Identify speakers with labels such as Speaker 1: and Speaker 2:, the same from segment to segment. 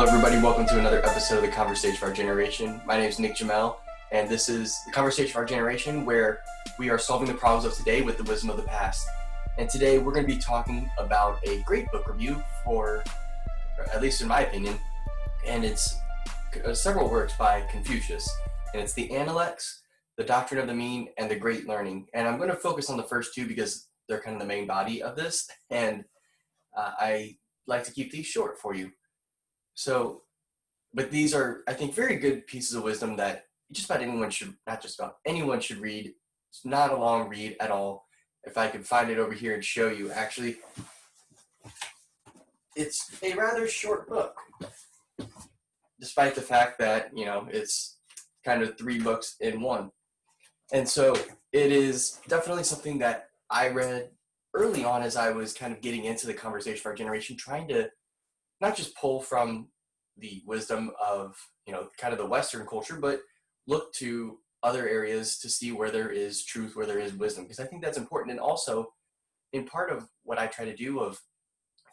Speaker 1: Hello, everybody. Welcome to another episode of The Conversation of Our Generation. My name is Nick Jamel, and this is The Conversation of Our Generation, where we are solving the problems of today with the wisdom of the past. And today we're going to be talking about a great book review for, at least in my opinion, and it's several works by Confucius. And it's the Analects, the Doctrine of the Mean, and the Great Learning. And I'm going to focus on the first two because they're kind of the main body of this, and I like to keep these short for you. So, but these are, I think, very good pieces of wisdom that just about anyone should, not just about anyone should read. It's not a long read at all. If I could find it over here and show you, actually, it's a rather short book, despite the fact that, it's kind of three books in one. And so it is definitely something that I read early on as I was kind of getting into the conversation of our generation, trying to not just pull from the wisdom of, kind of the Western culture, but look to other areas to see where there is truth, where there is wisdom, because I think that's important. And also, in part of what I try to do of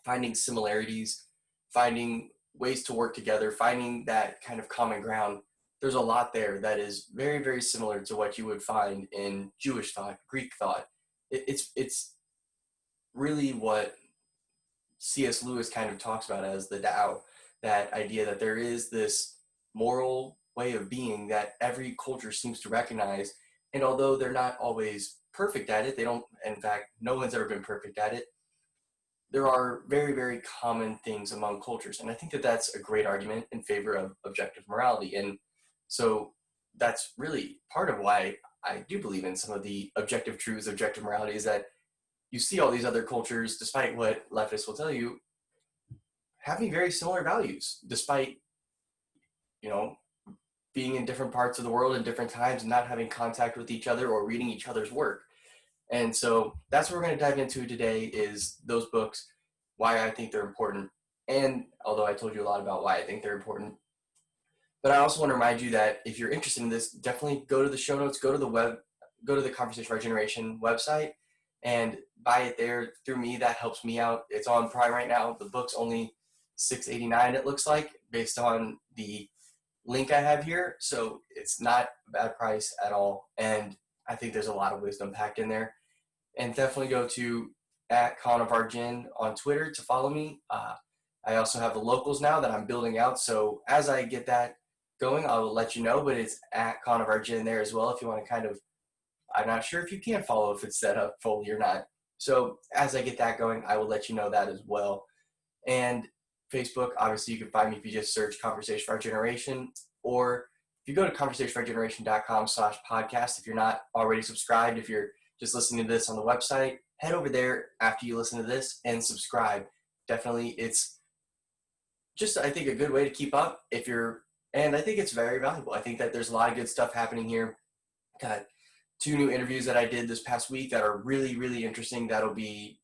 Speaker 1: finding similarities, finding ways to work together, finding that kind of common ground, there's a lot there that is very, very similar to what you would find in Jewish thought, Greek thought. It's really what C.S. Lewis kind of talks about as the Tao, that idea that there is this moral way of being that every culture seems to recognize. And although they're not always perfect at it, they don't, in fact, no one's ever been perfect at it, there are very, very common things among cultures. And I think that that's a great argument in favor of objective morality. And so that's really part of why I do believe in some of the objective truths, objective morality, is that you see all these other cultures, despite what leftists will tell you, having very similar values, despite, being in different parts of the world in different times and not having contact with each other or reading each other's work. And so that's what we're going to dive into today, is those books, why I think they're important. And although I told you a lot about why I think they're important, but I also want to remind you that if you're interested in this, definitely go to the show notes, go to the Conversation of Our Generation website and buy it there through me. That helps me out. It's on Prime right now. The book's only $6.89, it looks like, based on the link I have here. So it's not a bad price at all. And I think there's a lot of wisdom packed in there. And definitely go to @ConofOurGen on Twitter to follow me. I also have the locals now that I'm building out. So as I get that going, I'll let you know, but it's @ConofOurGen there as well if you want to kind of, I'm not sure if you can follow if it's set up fully or not. So as I get that going, I will let you know that as well. And Facebook, obviously you can find me if you just search Conversation for Our Generation, or if you go to conversationforourgeneration.com/podcast, if you're not already subscribed, if you're just listening to this on the website, head over there after you listen to this and subscribe. Definitely, it's just, I think, a good way to keep up and I think it's very valuable. I think that there's a lot of good stuff happening here. Got 2 new interviews that I did this past week that are really, really interesting. That'll be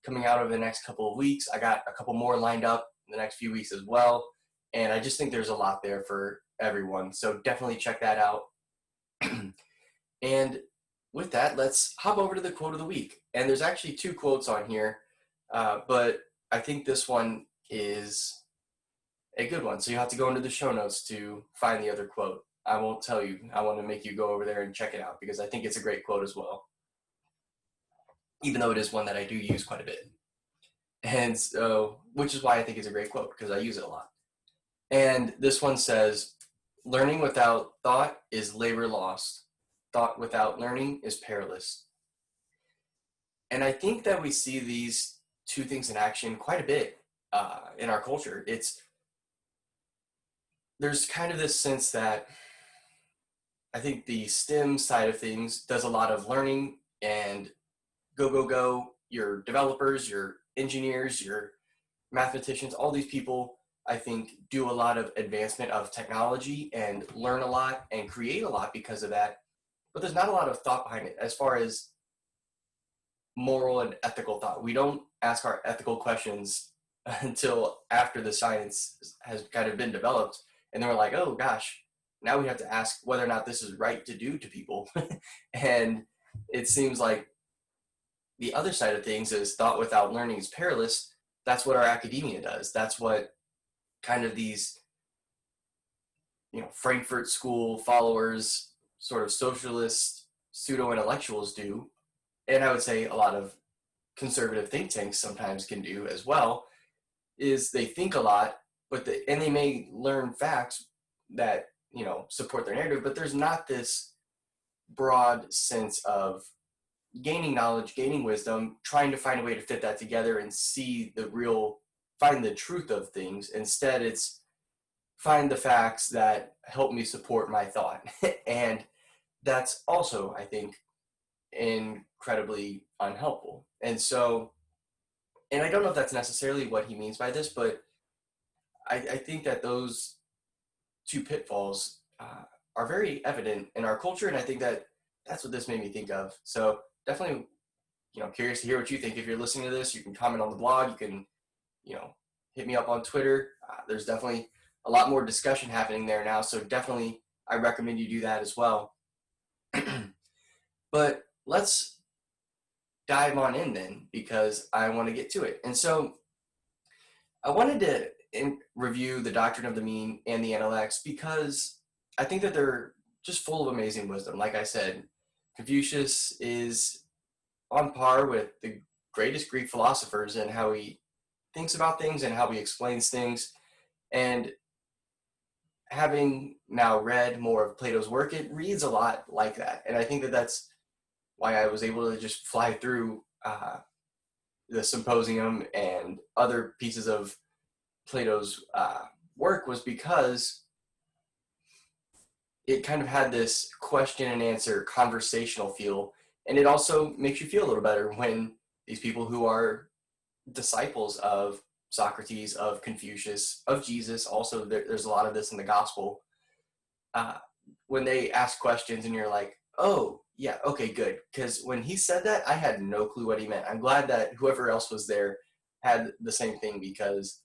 Speaker 1: coming out over the next couple of weeks. I got a couple more lined up in the next few weeks as well. And I just think there's a lot there for everyone. So definitely check that out. And with that, let's hop over to the quote of the week. And there's actually 2 quotes on here, but I think this one is a good one. So you have to go into the show notes to find the other quote. I won't tell you. I want to make you go over there and check it out because I think it's a great quote as well, even though it is one that I do use quite a bit. And so, which is why I think it's a great quote, because I use it a lot. And this one says, "Learning without thought is labor lost. Thought without learning is perilous." And I think that we see these 2 things in action quite a bit in our culture. There's kind of this sense that I think the STEM side of things does a lot of learning and go. Your developers, your engineers, your mathematicians, all these people, I think, do a lot of advancement of technology and learn a lot and create a lot because of that. But there's not a lot of thought behind it as far as moral and ethical thought. We don't ask our ethical questions until after the science has kind of been developed. And then we're like, oh gosh, now we have to ask whether or not this is right to do to people. And it seems like the other side of things is thought without learning is perilous. That's what our academia does. That's what kind of these, Frankfurt School followers, sort of socialist pseudo-intellectuals do, and I would say a lot of conservative think tanks sometimes can do as well, is they think a lot, and they may learn facts that, support their narrative, but there's not this broad sense of gaining knowledge, gaining wisdom, trying to find a way to fit that together and find the truth of things. Instead, it's find the facts that help me support my thought. And that's also, I think, incredibly unhelpful. And I don't know if that's necessarily what he means by this, but I think that those two pitfalls are very evident in our culture, and I think that that's what this made me think of. So definitely, curious to hear what you think. If you're listening to this, you can comment on the blog. You can, hit me up on Twitter. There's definitely a lot more discussion happening there now, so definitely I recommend you do that as well. But let's dive on in then, because I want to get to it. And so I wanted to review the Doctrine of the Mean and the Analects because I think that they're just full of amazing wisdom. Like I said, Confucius is on par with the greatest Greek philosophers in how he thinks about things and how he explains things. And having now read more of Plato's work, it reads a lot like that. And I think that that's why I was able to just fly through the Symposium and other pieces of Plato's work, was because it kind of had this question and answer conversational feel. And it also makes you feel a little better when these people who are disciples of Socrates, of Confucius, of Jesus, also there's a lot of this in the gospel, when they ask questions and you're like, oh, yeah, okay, good. Because when he said that, I had no clue what he meant. I'm glad that whoever else was there had the same thing, because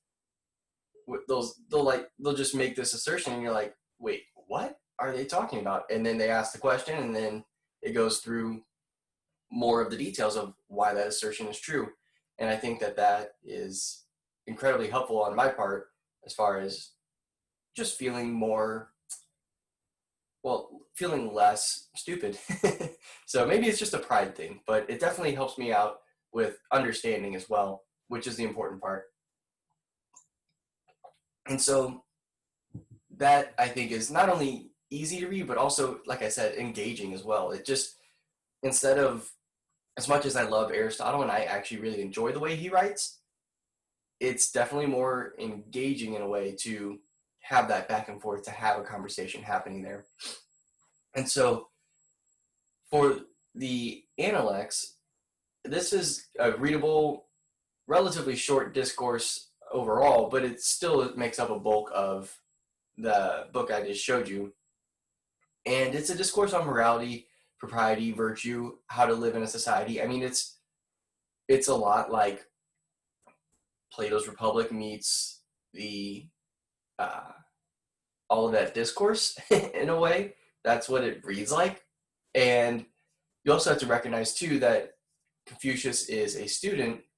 Speaker 1: they'll just make this assertion and you're like, wait, what are they talking about? And then they ask the question, and then it goes through more of the details of why that assertion is true. And I think that that is incredibly helpful on my part, as far as just feeling feeling less stupid. So maybe it's just a pride thing, but it definitely helps me out with understanding as well, which is the important part. And so that, I think, is not only easy to read, but also, like I said, engaging as well. It just, instead of, as much as I love Aristotle and I actually really enjoy the way he writes, it's definitely more engaging in a way to have that back and forth, to have a conversation happening there. And so for the Analects, this is a readable, relatively short discourse overall, but it still makes up a bulk of the book I just showed you. And it's a discourse on morality, propriety, virtue, how to live in a society. I mean, it's a lot like Plato's Republic meets the all of that discourse in a way. That's what it reads like. And you also have to recognize too that Confucius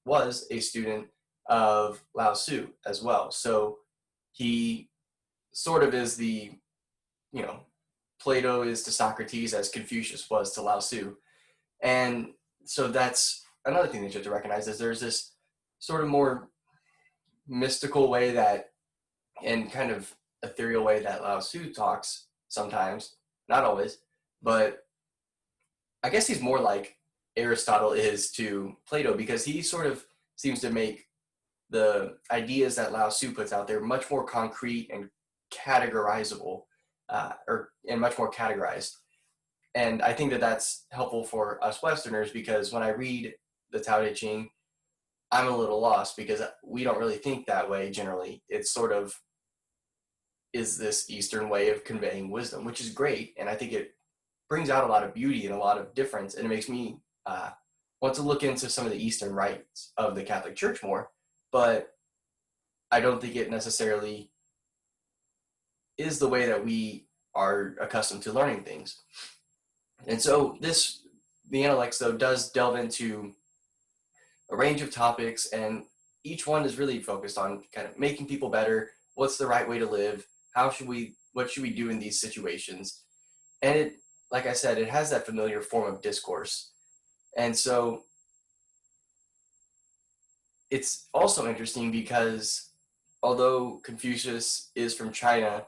Speaker 1: was a student of Lao Tzu as well. So he sort of is Plato is to Socrates as Confucius was to Lao Tzu. And so that's another thing that you have to recognize, is there's this sort of more mystical way and kind of ethereal way that Lao Tzu talks sometimes, not always, but I guess he's more like Aristotle is to Plato, because he sort of seems to make the ideas that Lao Tzu puts out there much more concrete and categorizable, and much more categorized. And I think that that's helpful for us Westerners, because when I read the Tao Te Ching, I'm a little lost, because we don't really think that way generally. It's sort of is this Eastern way of conveying wisdom, which is great. And I think it brings out a lot of beauty and a lot of difference. And it makes me want to look into some of the Eastern rites of the Catholic Church more. But I don't think it necessarily is the way that we are accustomed to learning things. And so the Analects, though, does delve into a range of topics, and each one is really focused on kind of making people better, what's the right way to live? What should we do in these situations? And it, like I said, it has that familiar form of discourse. And so it's also interesting because although Confucius is from China,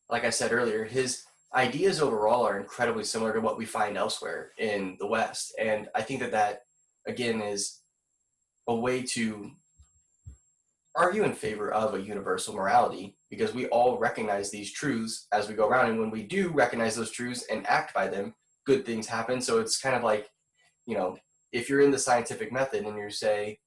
Speaker 1: like I said earlier, his ideas overall are incredibly similar to what we find elsewhere in the West. And I think that again, is a way to argue in favor of a universal morality, because we all recognize these truths as we go around. And when we do recognize those truths and act by them, good things happen. So it's kind of like, if you're in the scientific method and you say,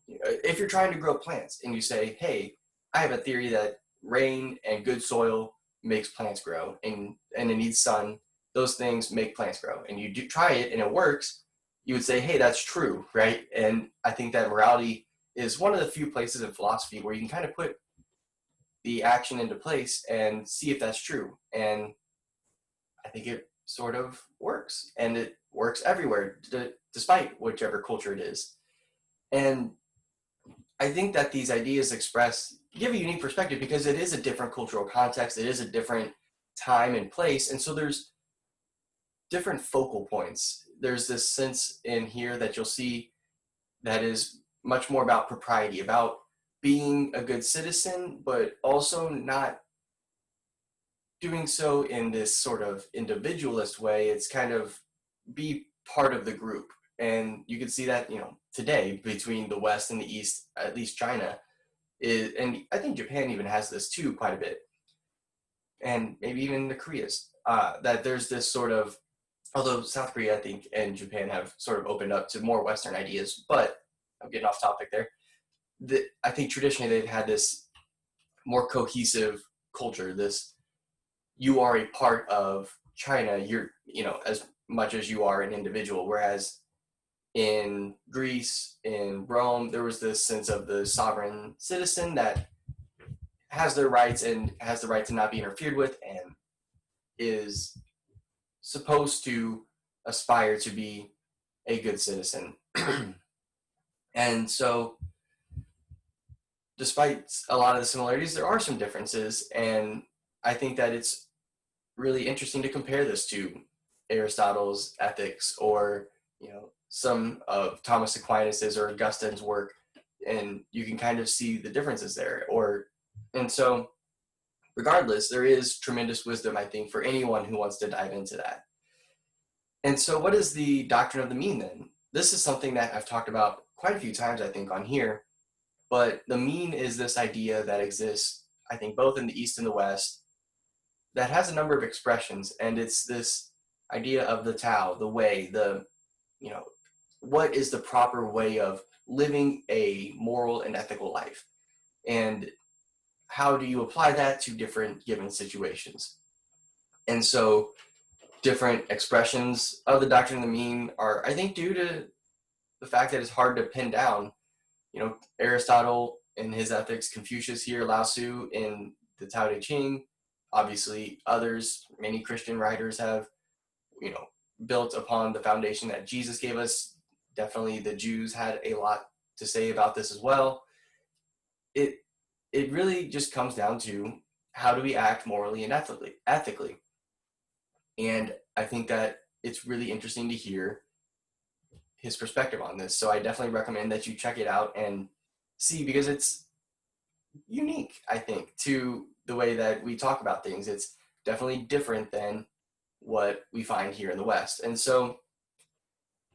Speaker 1: if you're trying to grow plants and you say, hey, I have a theory that rain and good soil makes plants grow, and it needs sun, those things make plants grow, and you do try it and it works, you would say, hey, that's true, right? And I think that morality is one of the few places in philosophy where you can kind of put the action into place and see if that's true. And I think it sort of works, and it works everywhere, despite whichever culture it is. And I think that these ideas give a unique perspective because it is a different cultural context. It is a different time and place. And so there's different focal points. There's this sense in here that you'll see that is much more about propriety, about being a good citizen, but also not doing so in this sort of individualist way. It's kind of be part of the group. And you can see that, today between the West and the East, at least China is, and I think Japan even has this too quite a bit. And maybe even the Koreas, that there's this sort of, although South Korea, I think, and Japan have sort of opened up to more Western ideas, but I'm getting off topic there. I think traditionally they've had this more cohesive culture, this, you are a part of China, you're, as much as you are an individual, whereas in Greece, in Rome, there was this sense of the sovereign citizen that has their rights and has the right to not be interfered with and is supposed to aspire to be a good citizen. And so, despite a lot of the similarities, there are some differences, and I think that it's really interesting to compare this to Aristotle's Ethics, or some of Thomas Aquinas's or Augustine's work, and you can kind of see the differences there. And so, regardless, there is tremendous wisdom, I think, for anyone who wants to dive into that. And so, what is the doctrine of the mean then? This is something that I've talked about quite a few times, I think, on here. But the mean is this idea that exists, I think, both in the East and the West, that has a number of expressions, and it's this idea of the Tao, the way, what is the proper way of living a moral and ethical life, and how do you apply that to different given situations. And so different expressions of the doctrine of the mean are, I think, due to the fact that it's hard to pin down. Aristotle in his Ethics, Confucius here, Lao Tzu in the Tao Te Ching, obviously others, many Christian writers have, built upon the foundation that Jesus gave us. Definitely the Jews had a lot to say about this as well. It really just comes down to, how do we act morally and ethically? And I think that it's really interesting to hear his perspective on this. So I definitely recommend that you check it out and see, because it's unique, I think, to the way that we talk about things. It's definitely different than what we find here in the West. And so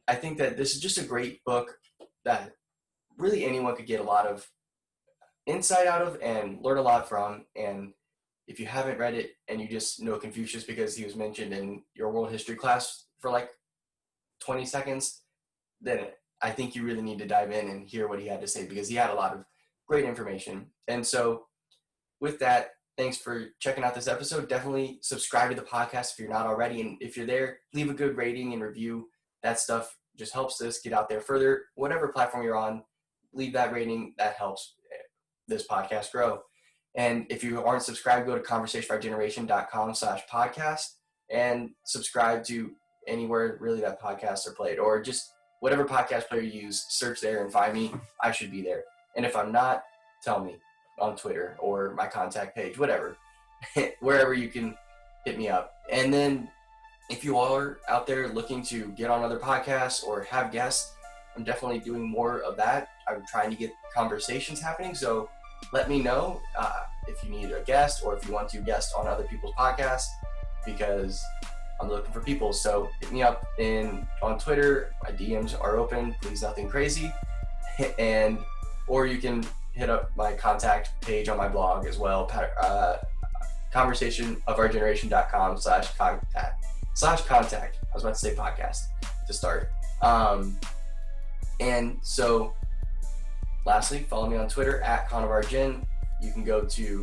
Speaker 1: I think that this is just a great book that really anyone could get a lot of insight out of and learn a lot from. And if you haven't read it and you just know Confucius because he was mentioned in your world history class for like 20 seconds, then I think you really need to dive in and hear what he had to say, because he had a lot of great information. And so with that, thanks for checking out this episode. Definitely subscribe to the podcast if you're not already. And if you're there, leave a good rating and review. That stuff just helps this get out there further. Whatever platform you're on, leave that rating. That helps this podcast grow. And if you aren't subscribed, go to conversationbygeneration.com/podcast and subscribe to anywhere really that podcasts are played, or just whatever podcast player you use, search there and find me. I should be there. And if I'm not, tell me. on Twitter or my contact page, whatever, wherever you can hit me up. And then if you are out there looking to get on other podcasts or have guests, I'm definitely doing more of that. I'm trying to get conversations happening. So let me know if you need a guest or if you want to guest on other people's podcasts, because I'm looking for people. So hit me up on Twitter. My DMs are open. Please, nothing crazy. Or you can hit up my contact page on my blog as well, conversationofourgeneration.com/contact. I was about to say podcast to start. And so lastly, follow me on Twitter @ConofOurGen. You can go to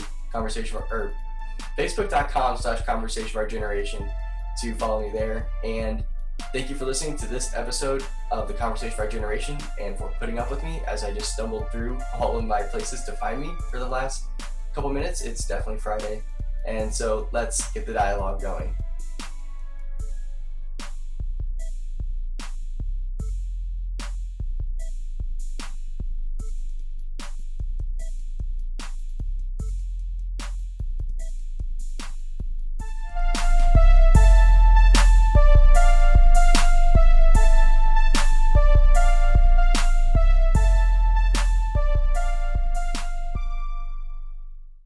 Speaker 1: facebook.com/conversationofourgeneration to follow me there. And thank you for listening to this episode of the Conversation of Our Generation and for putting up with me as I just stumbled through all of my places to find me for the last couple minutes. It's definitely Friday. And so let's get the dialogue going.